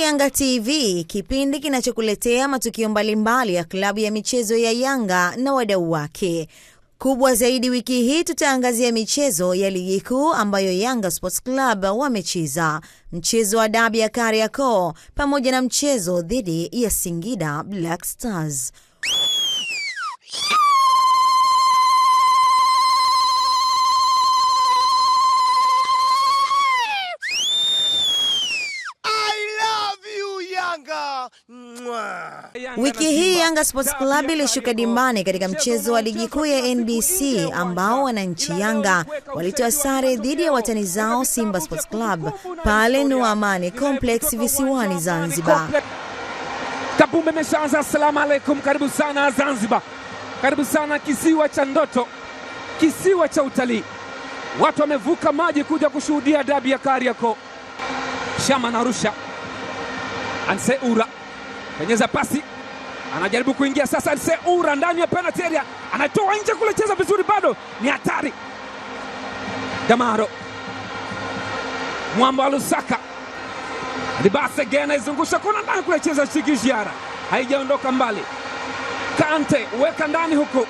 Yanga TV, kipindi kinachokuletea matukio mbalimbali ya klabu ya michezo ya Yanga na wadau wake. Kubwa zaidi wiki hii tutaangazia michezo ya ligi kuu ambayo Yanga Sports Club wamecheza. Mchezo wa dabi ya Kariakoo pamoja na mchezo dhidi ya Singida Black Stars. Wiki hii Yanga Sports Club ilishuka dimbani katika mchezo wa ligi kuu ya NBC ambao wananchi Yanga walitoa sare dhidi ya watani zao Simba Sports Club pale New Amani Complex visiwani Zanzibar. Kabumbe meshaanza. Assalamu alaikum, karibu sana Zanzibar, karibu sana kisiwa cha ndoto, kisiwa cha utalii. Watu wamevuka maji kuja kushuhudia dabi ya Kariakoo. Shama na Arusha, Anseura penyeza pasi, anajaribu kuingia sasa. Anseura ndani ya penalty area, anatoa nje kule, cheza vizuri, bado ni hatari. Damaro Mwamba Lusaka Libase gena izungusha kona ndani kule, cheza Shigishiara, haijaondoka mbali. Kante weka ndani huko,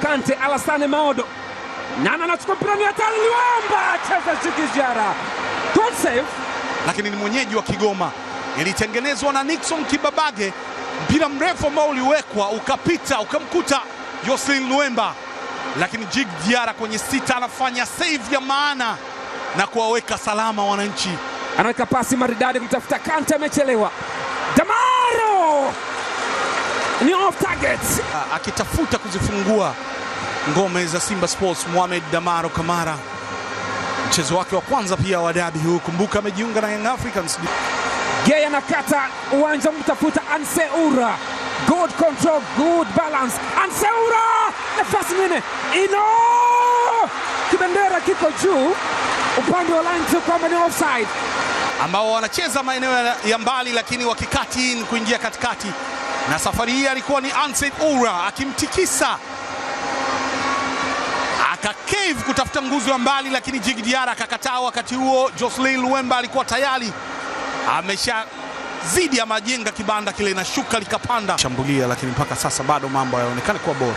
Kante Alassane Maodo, Nana anachukua mpira, ni hatari. Liwamba cheza Shigishiara, good save. Lakini ni mwenyeji wa Kigoma, ilitengenezwa na Nixon Kibabage, mpira mrefu ambao uliwekwa ukapita ukamkuta Jocelyn Luemba, lakini Jig Diara kwenye sita anafanya save ya maana na kuwaweka salama wananchi. Anaweka pasi maridadi kutafuta Kante, amechelewa. Damaro ni off target, akitafuta kuzifungua ngome za Simba Sports. Mohamed Damaro Kamara, mchezo wake wa kwanza pia wa dabi huu, kumbuka amejiunga na Young Africans. Gay anakata uwanja mtafuta Anseura, good control, good balance. Anseura nafasi nyingine, ino kibendera kiko juu upande wa line tu kwamba ni offside, ambao wanacheza maeneo ya mbali lakini wakikati in kuingia katikati, na safari hii alikuwa ni Anseura akimtikisa akacave kutafuta nguzo ya mbali, lakini Jig Diara akakataa. Wakati huo Jocelyn Luemba alikuwa tayari amesha zidi ya majenga, kibanda kile na shuka likapanda shambulia, lakini mpaka sasa bado mambo hayaonekani kuwa bora.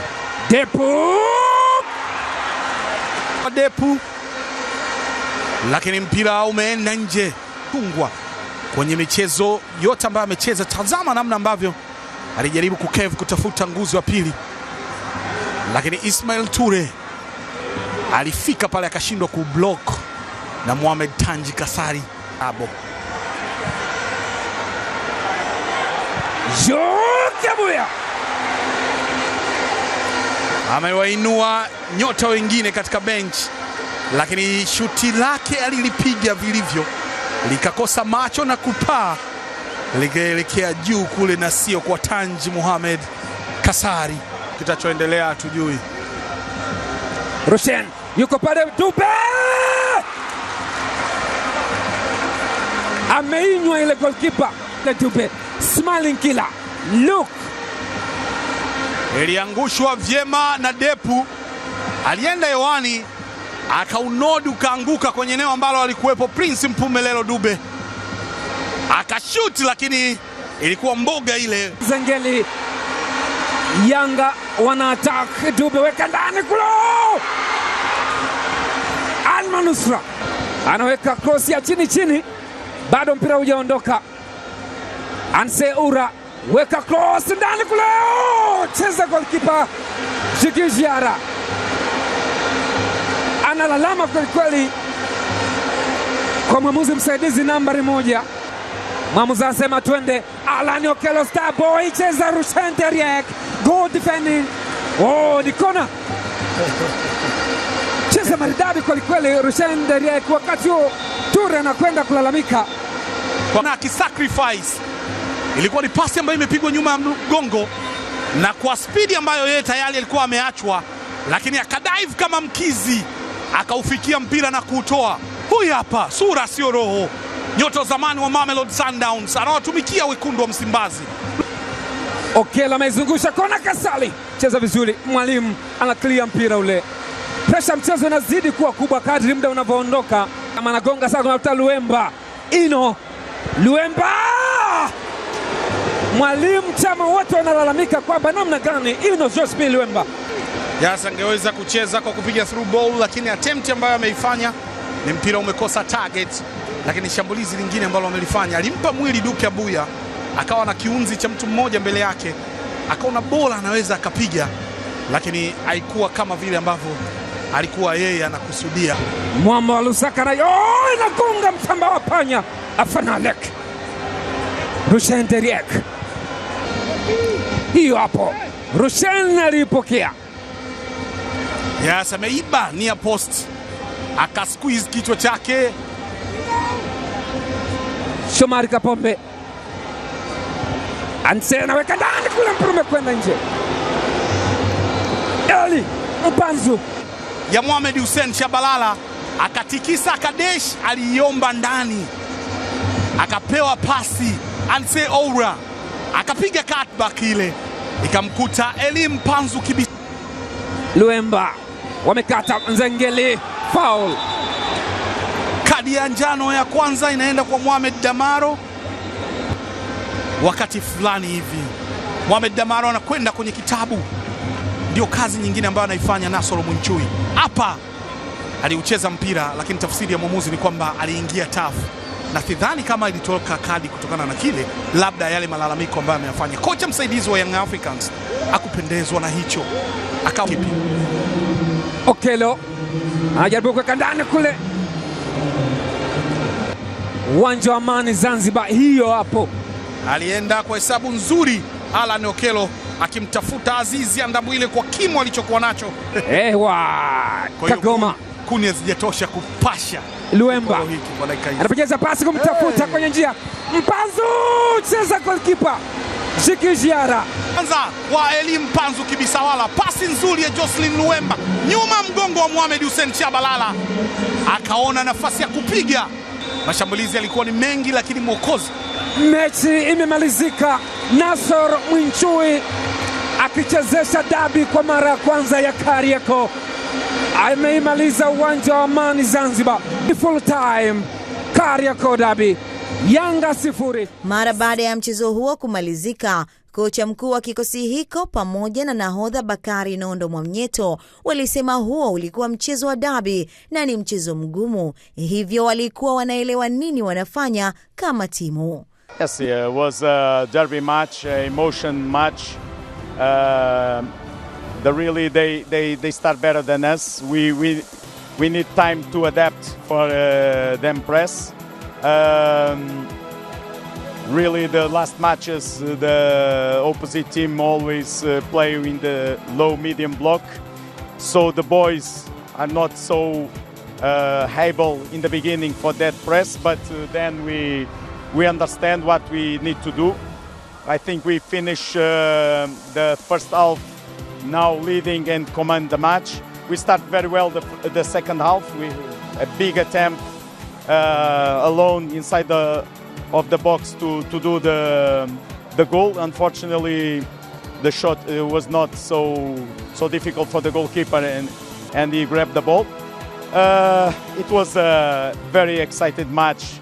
Depu lakini mpira umeenda nje. Tungwa kwenye michezo yote ambayo amecheza, tazama namna ambavyo alijaribu kukevu kutafuta nguzo ya pili, lakini Ismail Ture alifika pale akashindwa kublock na Mohamed Tanji Kasari abo. Jokabuya amewainua nyota wengine katika bench, lakini shuti lake alilipiga vilivyo, likakosa macho na kupaa likaelekea juu kule, na sio kwa Tanji Mohamed Kasari. Kitachoendelea hatujui. Rushen yuko pale, Dube ameinywa ile goalkeeper. Dube smiling killer look, iliangushwa vyema na Depu, alienda hewani akaunodu ukaanguka kwenye eneo ambalo alikuwepo Prince Mpumelelo Dube, akashuti lakini ilikuwa mboga ile. Zengeli Yanga wana attack, Dube weka ndani kulo, Almanusra anaweka cross ya chini chini, bado mpira hujaondoka. Anseura weka cross ndani kule, cheza goalkeeper Shigishiara analalama kweli kwa mwamuzi msaidizi nambari 1. Mwamuzi anasema twende. Alani Okello Starboy cheza Rushen Deriek, good defending. Oh, ni kona, cheza maridadi kweli Rushen Deriek. Wakati huo Ture anakwenda kulalamika kwa akisacrifice, ilikuwa ni pasi ambayo imepigwa nyuma ya mgongo na kwa spidi ambayo yeye tayari alikuwa ameachwa, lakini akadive kama mkizi akaufikia mpira na kuutoa. Huyu hapa sura sio roho, nyota zamani wa Mamelodi Sundowns, anawatumikia wekundu wa Msimbazi. Okello amezungusha kona, Kasali cheza vizuri, mwalimu ana clear mpira ule. Pressure mchezo inazidi kuwa kubwa kadri muda unavyoondoka, kama anagonga sasa, tunafuta Luemba, ino Luemba Mwalimu Chama, wote wanalalamika kwamba namna gani Ino Jospin Luemba angeweza kucheza kwa kupiga through ball, lakini attempt ambayo ameifanya ni mpira umekosa target. Lakini shambulizi lingine ambalo amelifanya, alimpa mwili Duke Abuya, akawa na kiunzi cha mtu mmoja mbele yake, akaona bola anaweza akapiga, lakini haikuwa kama vile ambavyo alikuwa yeye anakusudia. Mwamba wa Lusaka na inagonga mtamba wa panya Afanalek. Rushen Deriek, hiyo hapo Rushen alipokea. Ameiba near post, akasqueeze kichwa chake. Shomari Kapombe, Anse anaweka ndani kule, mpira umekwenda nje. Eli Mpanzu ya Mohamed Hussein Shabalala akatikisa, Kadesh aliiomba ndani, akapewa pasi Anse Oura, akapiga cutback ile ikamkuta Eli Mpanzu kibisa. Luemba wamekata Nzengeli, foul. Kadi ya njano ya kwanza inaenda kwa Mohamed Damaro. Wakati fulani hivi Mohamed Damaro anakwenda kwenye kitabu, ndio kazi nyingine ambayo anaifanya Nasoro Mwinchui. Hapa aliucheza mpira, lakini tafsiri ya mwamuzi ni kwamba aliingia tafu, na sidhani kama ilitoka kadi kutokana na kile, labda yale malalamiko ambayo ameyafanya. Kocha msaidizi wa Young Africans akupendezwa na hicho, akawa kipi. Okelo anajaribu kuweka ndani kule, uwanja wa Amani Zanzibar. Hiyo hapo alienda kwa hesabu nzuri Alan Okelo, akimtafuta Azizi Andabwile kwa kimo alichokuwa nacho. Kagoma kuni hazijatosha kupasha. Luemba anapecheza pasi kumtafuta kwenye njia. Mpanzu cheza goalkeeper Shikijiara. Kwanza wa Eli Mpanzu kibisawala, pasi nzuri ya Jocelyn Luemba nyuma mgongo wa Mohamed Hussein Shabalala, akaona nafasi ya kupiga. Mashambulizi yalikuwa ni mengi, lakini mwokozi. Mechi imemalizika, Nasor Mwinchui akichezesha dabi kwa mara ya kwanza ya Kariakoo. Ameimaliza uwanja wa Amani Zanzibar. Full time Kariakoo dabi, Yanga 0. Mara baada ya mchezo huo kumalizika, kocha mkuu wa kikosi hiko pamoja na nahodha Bakari Nondo Mwamnyeto walisema huo ulikuwa mchezo wa dabi na ni mchezo mgumu, hivyo walikuwa wanaelewa nini wanafanya kama timu. Yes, it was a derby match, emotion match. They start better than us. We need time to adapt for them press. Really, the last matches, the opposite team always play in the low-medium block, so the boys are not so able in the beginning for that press, but then we understand what we need to do. I think we finish the first half now leading and command the match. We start very well the second half with a big attempt alone inside of the box to do the goal. Unfortunately, the shot was not so difficult for the goalkeeper, and he grabbed the ball. It was a very excited match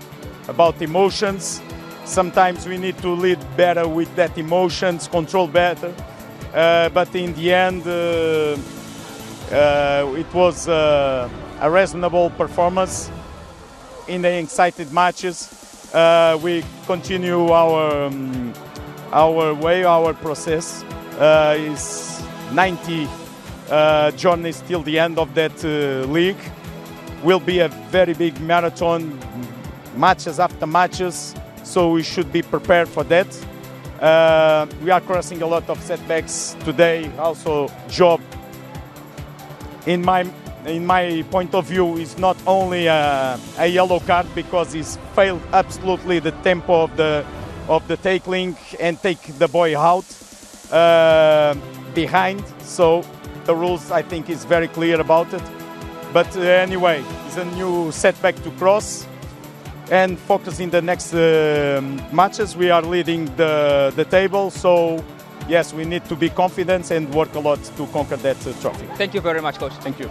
about emotions. Sometimes we need to lead better with that emotions, control better. But in the end, it was a reasonable performance in the excited matches. We continue our way, our process. Is 90 journeys till the end of that league. Will be a very big marathon, matches after matches, so we should be prepared for that. We are crossing a lot of setbacks today. Also, Job, in my point of view, is not only a yellow card because he's failed absolutely the tempo of the tackling and take the boy out behind. So the rules, I think, is very clear about it. But anyway, it's a new setback to cross. And focus in the next matches. We are leading the table, so yes, we need to be confident and work a lot to conquer that trophy. Thank you very much, coach. Thank you.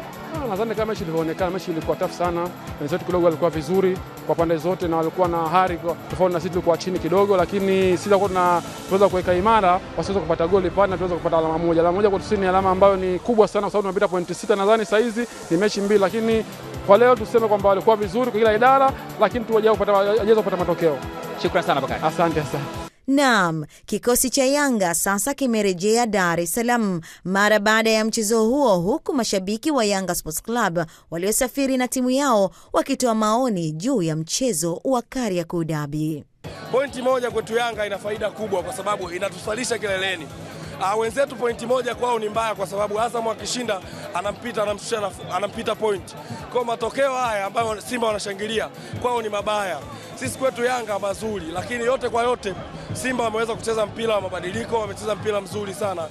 Nadhani kama mechi ilivyoonekana, mechi ilikuwa tough sana. Wenzetu kidogo walikuwa vizuri kwa pande zote na walikuwa na hari tofauti na sisi, tulikuwa chini kidogo, lakini sisi tunaweza kuweka imara, wasiweza kupata goli pale na tuweza kupata alama moja. Alama moja kwa sisi ni alama ambayo ni kubwa sana kwa sababu tunapita pointi 6 nadhani saa hizi ni mechi 2, lakini kwa leo tuseme kwamba walikuwa vizuri kwa kila idara, lakini tuwajaweza kupata matokeo. Shukrani sana Bakari. Asante sana. Naam, kikosi cha Yanga sasa kimerejea Dar es Salaam mara baada ya mchezo huo, huku mashabiki wa Yanga Sports Club waliosafiri na timu yao wakitoa maoni juu ya mchezo wa Kariakoo Derby. Pointi moja kwetu Yanga ina faida kubwa kwa sababu inatusalisha kileleni. Wenzetu pointi moja kwao ni mbaya kwa sababu Azam akishinda anampita point. Kwa matokeo haya ambayo Simba wanashangilia kwao ni mabaya. Sisi kwetu Yanga mazuri, lakini yote kwa yote Simba wameweza kucheza mpira wa mabadiliko, wamecheza mpira mzuri sana.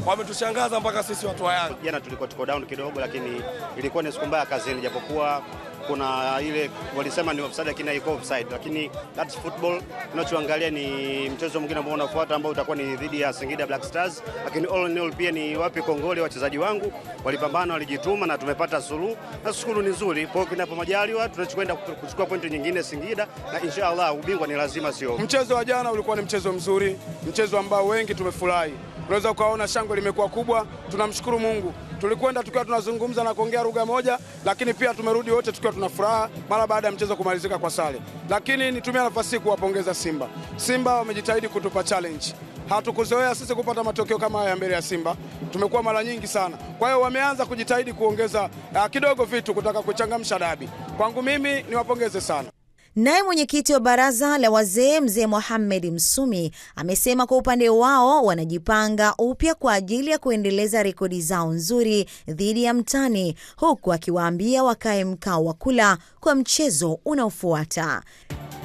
Wametushangaza mpaka sisi watu wa Yanga. Jana tulikuwa tuko down kidogo, lakini ilikuwa ni siku mbaya kazini, japokuwa kuna ile walisema ni offside lakini haiko offside, lakini that's football. Tunachoangalia ni mchezo mwingine ambao unafuata ambao utakuwa ni dhidi ya Singida Black Stars, lakini all in all pia ni wapi kongole wachezaji wangu walipambana, walijituma na tumepata suluhu na shukuru ni nzuri. Kwa hiyo kinapo majaliwa tunachokwenda kuchukua pointi nyingine Singida na inshallah ubingwa ni lazima, sio. Mchezo wa jana ulikuwa ni mchezo mzuri, mchezo ambao wengi tumefurahi. Unaweza ukaona shangwe limekuwa kubwa, tunamshukuru Mungu. Tulikwenda tukiwa tunazungumza na kuongea lugha moja, lakini pia tumerudi wote tukiwa tuna furaha mara baada ya mchezo kumalizika kwa sare. Lakini nitumia nafasi kuwapongeza Simba. Simba wamejitahidi kutupa challenge. Hatukuzoea sisi kupata matokeo kama haya mbele ya Simba. Tumekuwa mara nyingi sana. Kwa hiyo wameanza kujitahidi kuongeza kidogo vitu kutaka kuchangamsha dabi. Kwangu mimi niwapongeze sana. Naye mwenyekiti wa baraza la wazee Mzee Mohamed Msumi amesema kwa upande wao wanajipanga upya kwa ajili ya kuendeleza rekodi zao nzuri dhidi ya mtani, huku akiwaambia wakae mkao wa kula kwa mchezo unaofuata.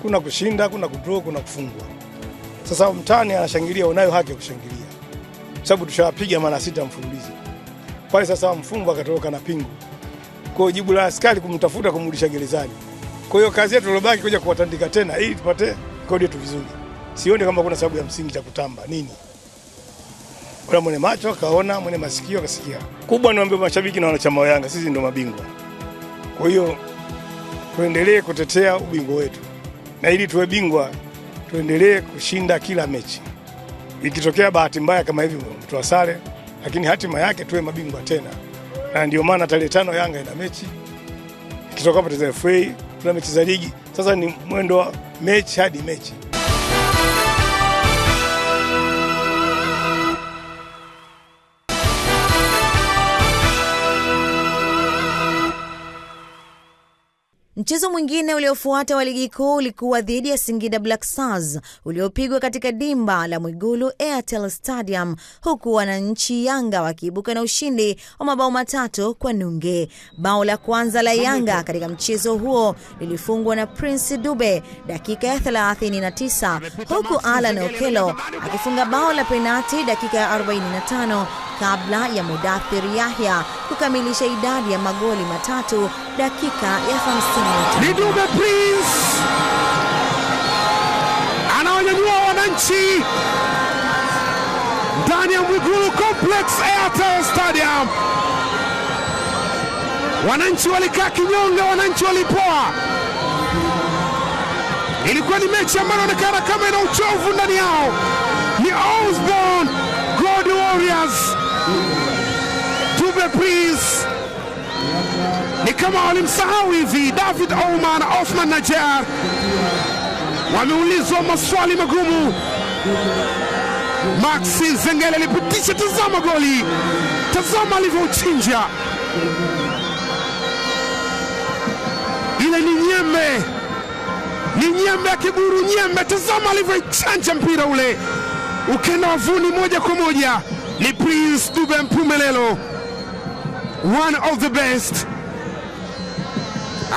Kuna kushinda, kuna kudraw, kuna kufungwa. Sasa mtani anashangilia, unayo haki ya kushangilia, sababu tushawapiga mara 6 mfululizo. Pale sasa mfungwa akatoroka na pingu. Kwa jibu la askari kumtafuta kumrudisha gerezani. Kwa hiyo kazi yetu ilobaki kuja kuwatandika tena ili tupate kodi yetu vizuri. Sioni kama kuna sababu ya msingi cha kutamba nini. Wala mwenye macho kaona, mwenye masikio kasikia. Kubwa niwaambie mashabiki na wanachama wa Yanga, sisi ndio mabingwa. Kwa hiyo tuendelee kutetea ubingwa wetu. Na ili tuwe bingwa, tuendelee kushinda kila mechi. Ikitokea bahati mbaya kama hivi mtu asare, lakini hatima yake tuwe mabingwa tena. Na ndio maana tarehe 5 Yanga ina mechi. Ikitoka hapo tuza FA, tuna mechi za ligi. Sasa ni mwendo wa mechi hadi mechi. Mchezo mwingine uliofuata wa ligi kuu ulikuwa dhidi ya Singida Black Stars uliopigwa katika dimba la Mwigulu Airtel Stadium, huku wananchi Yanga wakiibuka na ushindi wa mabao 3 kwa nunge. Bao la kwanza la Yanga katika mchezo huo lilifungwa na Prince Dube dakika ya 39, huku Alan Okelo akifunga bao la penalti dakika ya 45 kabla ya Mudathir Yahya kukamilisha idadi ya magoli 3 dakika ya 50. Ni Dube Prince anawanyanyua wananchi ndani ya Mwigulu Complex Airtel Stadium. Wananchi walikaa kinyonge, wananchi walipoa. Ilikuwa ni mechi ambayo inaonekana kama ina uchovu ndani yao. Ni Osborne God Warriors. Dube Prince ni kama walimsahau hivi. David Ouma na Osman Najar wameulizwa maswali magumu. Maxi Zengele alipitisha, tazama goli, tazama alivyochinja. Ile ni nyembe ya Kiburu Nyembe, tazama alivyochanja mpira ule ukenda wavuni moja kwa moja. Ni Prince Dube Mpumelelo, one of the best.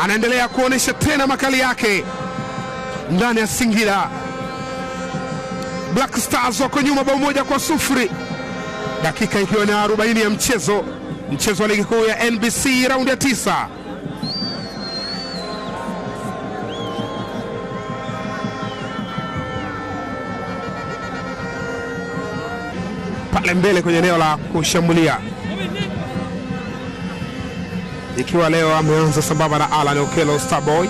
Anaendelea kuonesha tena makali yake ndani ya Singida. Black Stars wako nyuma bao 1-0, dakika ikiwa ni 40 ya mchezo wa ligi kuu ya NBC raundi ya 9. pale mbele kwenye eneo la kushambulia, ikiwa leo ameanza sambamba na Alan Okello Starboy.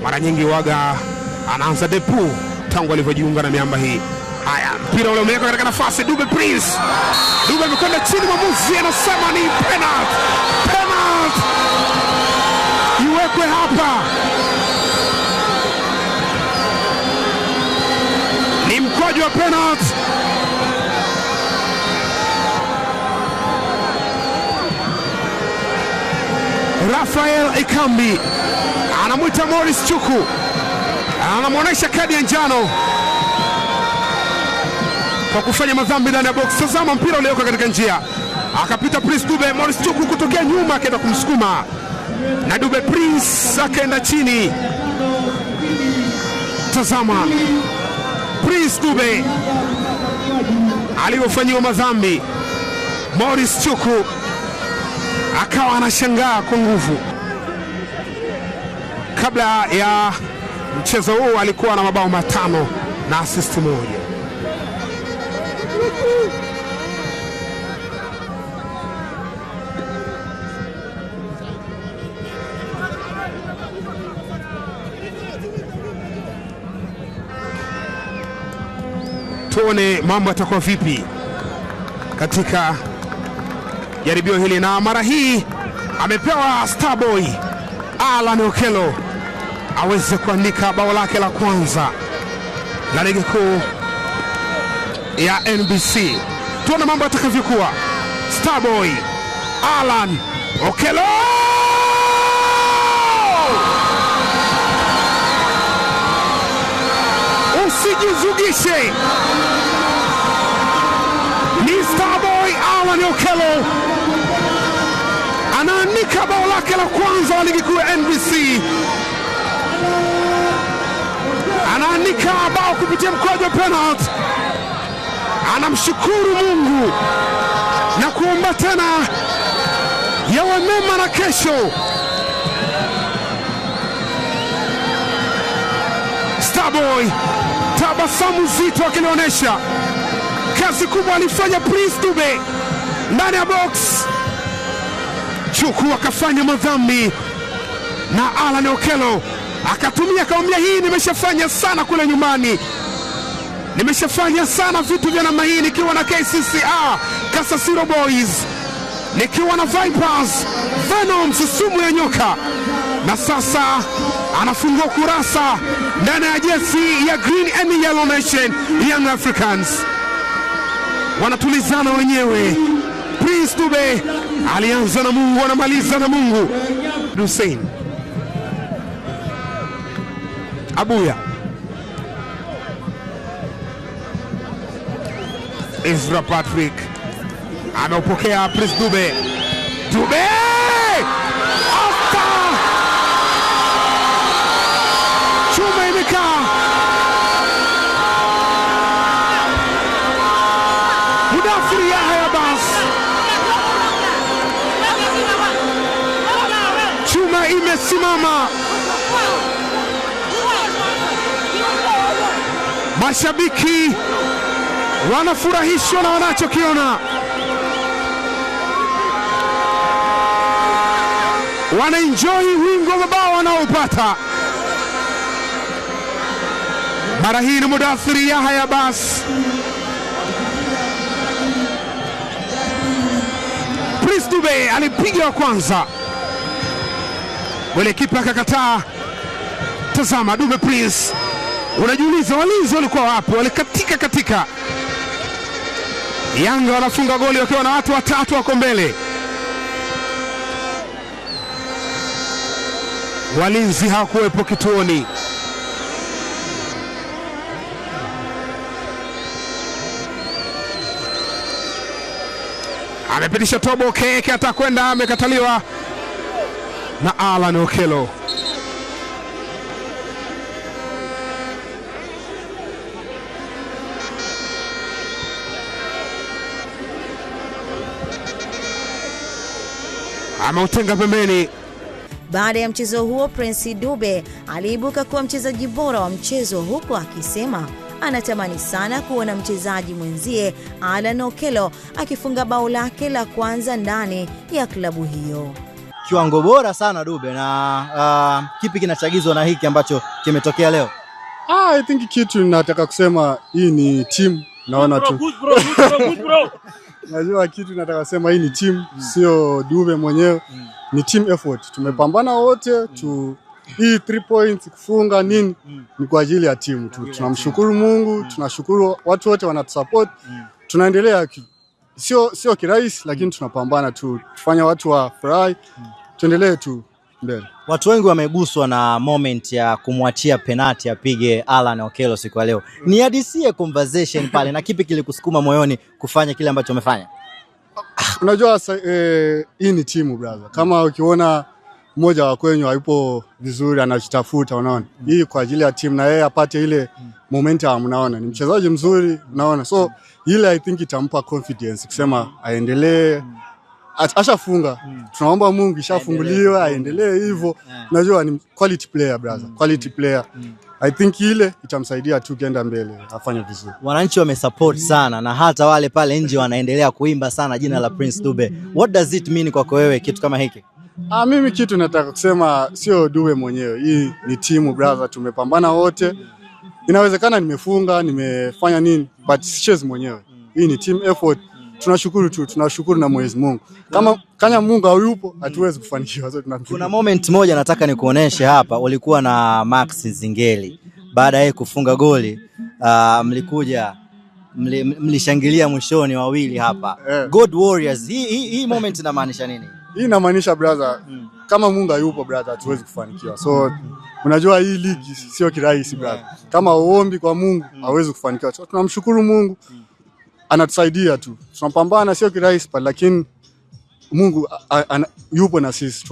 Mara nyingi waga anaanza Depu tangu alivyojiunga na miamba hii. Haya, mpira ule umewekwa katika nafasi, Dube Prince. Dube amekwenda chini, mwamuzi anasema ni penalty. Penalty iwekwe hapa. Ni mkwaju wa penalty. Rafael Ikambi anamwita Morris Chuku, anamwonyesha kadi ya njano kwa kufanya madhambi ndani ya box. Tazama mpira ulioko katika njia, akapita Prince Dube, Morris Chuku kutokea nyuma akaenda kumsukuma na Dube Prince akaenda chini. Tazama Prince Dube alivyofanyiwa madhambi, Morris Chuku akawa anashangaa kwa nguvu. Kabla ya mchezo huu alikuwa na mabao 5 na assist 1. Tuone mambo yatakuwa vipi katika jaribio hili, na mara hii amepewa Starboy Alan Okello aweze kuandika bao lake la kwanza la ligi kuu ya NBC. Tuone mambo yatakavyokuwa. Starboy Alan Okello, usijizugishe. Ni Starboy Alan Okello anaandika bao lake la kwanza la ligi kuu ya NBC. Anaandika bao kupitia mkwaju wa penalty. Anamshukuru Mungu na kuomba tena yawe mema na kesho. Starboy tabasamu zito akilionyesha kazi kubwa alifanya Prince Dube ndani ya box. Chuku akafanya madhambi na Alan Okello akatumia kaumia, hii nimeshafanya sana kule nyumbani, nimeshafanya sana vitu vya namna hii nikiwa na KCCA Kasasiro Boys, nikiwa na Vipers Venoms sumu ya nyoka, na sasa anafungua kurasa ndani ya jezi ya Green and Yellow Nation Young Africans. Wanatulizana wenyewe. Prince Dube alianza na Mungu, anamaliza na Mungu. Hussein Abuya, Ezra Patrick anaupokea Prince Dube. Dube after chuma imekaa. Mudathiri Yahya Abbas, chuma imesimama. Mashabiki wanafurahishwa na wanachokiona, wanaenjoy wingi wa mabao wanaopata. Mara hii ni Mudathiri Yahya Abbas. Prince Dube alipiga wa kwanza, wale kipa akakataa. Tazama Dube Prince, unajiuliza walinzi walikuwa wapi? Walikatika. Yanga wanafunga goli wakiwa na watu 3 wako mbele. Walinzi hawakuwepo kituoni. Amepitisha Tobo Keke, atakwenda, amekataliwa na Alan Okello. Ameutenga pembeni. Baada ya mchezo huo, Prince Dube aliibuka kuwa mchezaji bora wa mchezo, huku akisema anatamani sana kuona mchezaji mwenzie Alan Okello akifunga bao lake la kwanza ndani ya klabu hiyo. Kiwango bora sana Dube, na kipi kinachagizwa na hiki ambacho kimetokea leo? I think kitu nataka kusema hii ni team, naona tu. Good bro. Najua kitu nataka kusema hii ni team, sio Dube mwenyewe. Ni team effort. Tumepambana wote tu, hii 3 points kufunga nini ni kwa ajili ya timu tu. Tunamshukuru Mungu, tunashukuru watu wote wanatusupport. Tunaendelea sio kirahisi, lakini tunapambana tu, tufanya watu wa furahi, tuendelee tu mbele. Watu wengi wameguswa na moment ya kumwachia penalty apige Alan Okello siku ya leo. Ni hadisie conversation pale, na kipi kilikusukuma moyoni kufanya kile ambacho umefanya? Unajua hii ni timu brother. Kama ukiona mmoja wa kwenyu hayupo vizuri anajitafuta, unaona. Hii kwa ajili ya timu na yeye apate ile momentum, unaona. Ni mchezaji mzuri, unaona. So ile I think itampa confidence kusema aendelee. Ashafunga. Tunaomba Mungu ishafunguliwa aendelee hivyo. Unajua ni quality player brother. Quality player. I think ile itamsaidia tu kwenda mbele afanye vizuri. Wananchi wamesupport sana na hata wale pale nje wanaendelea kuimba sana jina la Prince Dube. What does it mean kwako wewe kitu kama hiki? Mimi kitu nataka kusema sio Dube mwenyewe. Hii ni timu brother, tumepambana wote. Inawezekana nimefunga, nimefanya nini, but sichezi mwenyewe. Hii ni team effort. Tunashukuru na Mwenyezi Mungu. Kama Mungu hayupo hatuwezi kufanikiwa. Kuna moment moja nataka nikuoneshe hapa, ulikuwa na Max Zingeli. Baada ya kufunga goli, mlikuja mlishangilia mwishoni wawili hapa. God Warriors. Hii moment inamaanisha nini? Hii inamaanisha brother, kama Mungu hayupo brother hatuwezi kufanikiwa. So unajua hii ligi sio kirahisi brother. Kama uombi kwa Mungu hawezi kufanikiwa. So tunamshukuru Mungu. Anatusaidia tu. Tunapambana sio kirahisi lakini Mungu yupo na sisi.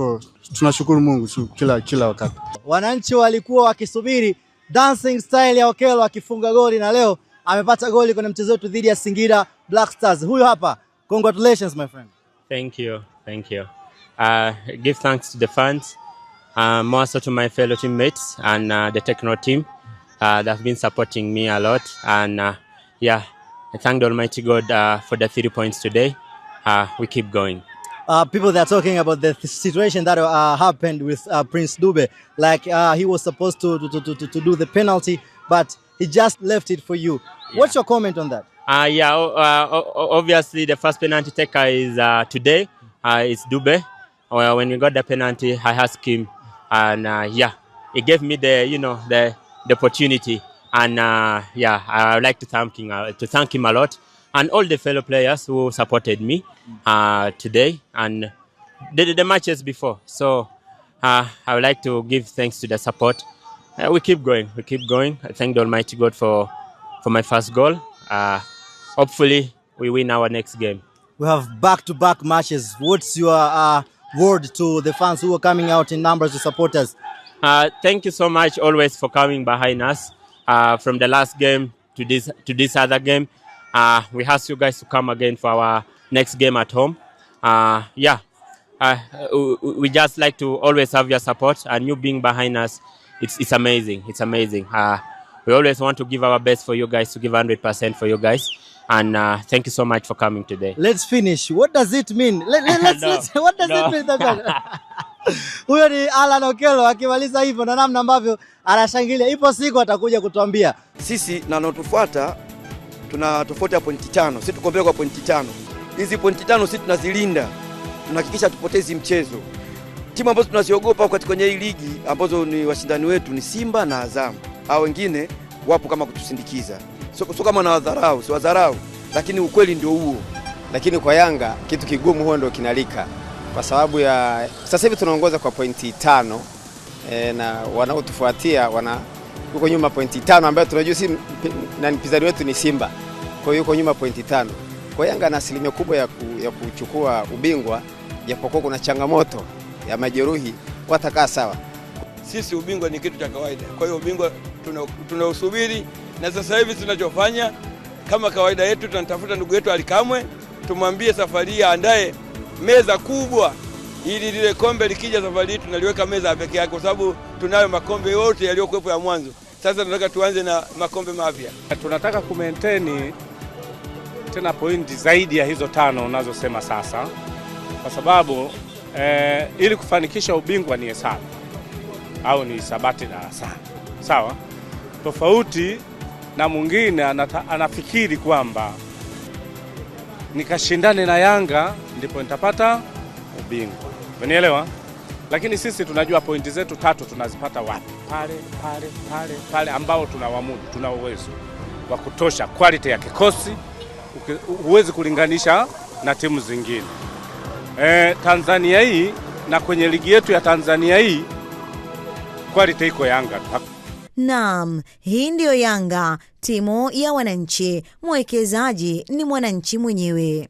Tunashukuru Mungu kila wakati. Wananchi walikuwa wakisubiri dancing style ya Okello akifunga goli, na leo amepata goli kwenye mchezo wetu dhidi ya Singida Black Stars. Huyo hapa. Congratulations my friend. Thank you. Give thanks to the fans, more so to my fellow teammates and the techno team that have been supporting me a lot, and I thank the Almighty God for the 3 points today. We keep going. People that are talking about the situation that happened with Prince Dube, like he was supposed to do the penalty, but he just left it for you. Yeah. What's your comment on that? Obviously the first penalty taker is today. It's Dube. When we got the penalty, I asked him, and he gave me the opportunity. And I would like to thank him a lot, and all the fellow players who supported me today and the matches before. So I would like to give thanks to the support. We keep going. I thank the Almighty God for my first goal. Hopefully we win our next game. We have back-to-back matches. What's your word to the fans who are coming out in numbers to support us? Thank you so much always for coming behind us. From the last game to this other game, we ask you guys to come again for our next game at home. We just like to always have your support, and you being behind us, it's amazing. We always want to give our best for you guys, to give 100% for you guys, and thank you so much for coming today. Let's finish. What does it mean? What does it mean? Huyo ni Alan Okello akimaliza hivyo na namna ambavyo anashangilia. Ipo siku atakuja kutuambia. Sisi na wanaotufuata tuna tofauti ya pointi 5. Sisi tuko mbele kwa pointi 5. Hizi pointi 5 sisi tunazilinda. Tunahakikisha tupotezi mchezo. Timu ambazo tunaziogopa kwenye hii ligi ambazo ni washindani wetu ni Simba na Azam. Hao wengine wapo kama kutusindikiza. Sio kama na wadharau, si wadharau, lakini ukweli ndio huo. Lakini kwa Yanga kitu kigumu huo ndio kinalika. Kwa sababu ya sasa hivi tunaongoza kwa pointi 5 na wanaotufuatia yuko nyuma pointi 5 ambayo tunajua si na mpinzani wetu ni Simba. Kwa hiyo yuko nyuma pointi 5. Kwa Yanga na asilimia kubwa ya kuchukua ubingwa, japokuwa kuna changamoto ya majeruhi, watakaa sawa. Sisi ubingwa ni kitu cha kawaida. Kwa hiyo ubingwa tunausubiri, na sasa hivi tunachofanya kama kawaida yetu, tunatafuta ndugu yetu Alikamwe, tumwambie safari hii aandae meza kubwa ili lile kombe likija safari hii tunaliweka meza pekee yake, kwa sababu tunayo makombe yote yaliyokuwepo ya mwanzo. Sasa tunataka tuanze na makombe mapya. Tunataka kumaintain tena pointi zaidi ya hizo 5 unazosema sasa, kwa sababu ili kufanikisha ubingwa ni hesabu au ni hisabati darasani, sawa? Tofauti na mwingine anafikiri kwamba nikashindane na Yanga ndipo nitapata ubingwa, unielewa? Lakini sisi tunajua pointi zetu 3 tunazipata wapi? Pale ambao tunawamudu, tuna uwezo wa kutosha, quality ya kikosi huwezi kulinganisha na timu zingine. Tanzania hii na kwenye ligi yetu ya Tanzania hii quality iko Yanga. Naam, hii ndio Yanga, timu ya wananchi. Mwekezaji ni mwananchi mwenyewe.